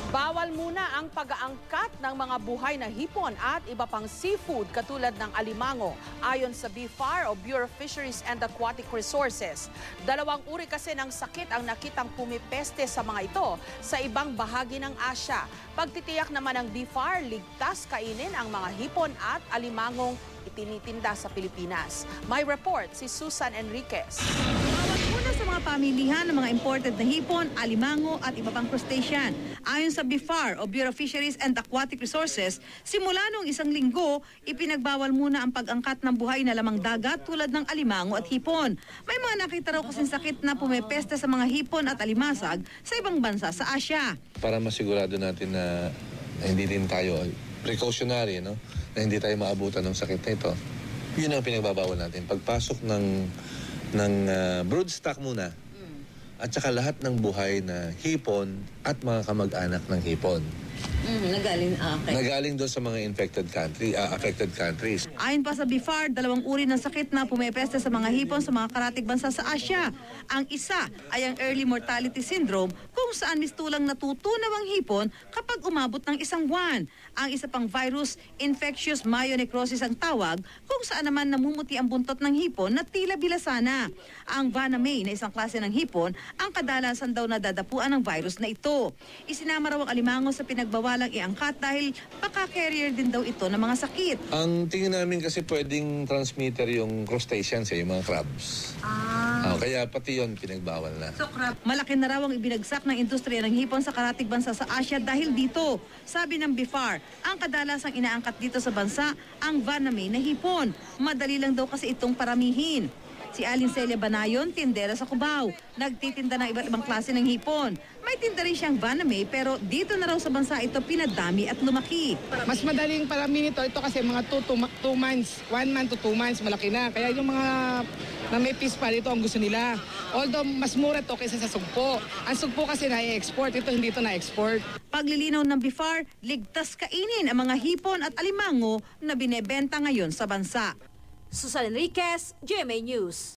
Bawal muna ang pag-aangkat ng mga buhay na hipon at iba pang seafood katulad ng alimango ayon sa BFAR o Bureau of Fisheries and Aquatic Resources. Dalawang uri kasi ng sakit ang nakitang pumipeste sa mga ito sa ibang bahagi ng Asya. Pagtitiyak naman ng BFAR, ligtas kainin ang mga hipon at alimangong itinitinda sa Pilipinas. May report si Susan Enriquez. Bawat muna sa mga pamilihan ng mga imported na hipon, alimango at iba pang crustacean. Ayon sa BFAR o Bureau of Fisheries and Aquatic Resources, simula noong isang linggo, ipinagbawal muna ang pag-angkat ng buhay na lamang dagat tulad ng alimango at hipon. May mga nakita raw kasing sakit na pumepeste sa mga hipon at alimasag sa ibang bansa sa Asya. Para masigurado natin na hindi din tayo precautionary, no? Na hindi tayo maabutan ng sakit na ito. Yun ang pinagbabawal natin. Pagpasok ng broodstock muna at saka lahat ng buhay na hipon at mga kamag-anak ng hipon. Nagaling doon sa mga affected countries. Ayon pa sa BFAR, dalawang uri ng sakit na pumepeste sa mga hipon sa mga karatig bansa sa Asya. Ang isa ay ang early mortality syndrome kung saan mistulang natutunaw ang hipon kapag umabot ng isang buwan. Ang isa pang virus, infectious myonecrosis ang tawag, kung saan naman namumuti ang buntot ng hipon na tila bilasana. Ang Vanamei na isang klase ng hipon, ang kadalasan daw nadadapuan ng virus na ito. Isinama raw ang alimango sa pinagbawalang iangkat dahil baka-carrier din daw ito ng mga sakit. Ang tingin namin kasi pwedeng transmitter yung crustaceans, yung mga crabs. Kaya pati yun pinagbawal na. So, malaki na raw ang ibinagsak ng industriya ng hipon sa karatig bansa sa Asya dahil dito. Sabi ng BFAR, ang kadalasang inaangkat dito sa bansa ang Vanamei na hipon. Madali lang daw kasi itong paramihin. Si Alin Celia Banayon, tindera sa Cubao. Nagtitinda ng iba't ibang klase ng hipon. May tinda rin siyang Vanamei pero dito na raw sa bansa ito pinadami at lumaki. Mas madaling parami nito. Ito kasi mga 2 months, 1 month to 2 months, malaki na. Kaya yung mga na may pispal, ito ang gusto nila. Although mas mura to kaysa sa sugpo. Ang sugpo kasi na-export, ito hindi ito na-export. Paglilinaw ng BFAR, ligtas kainin ang mga hipon at alimango na binebenta ngayon sa bansa. Susan Enriquez, GMA News.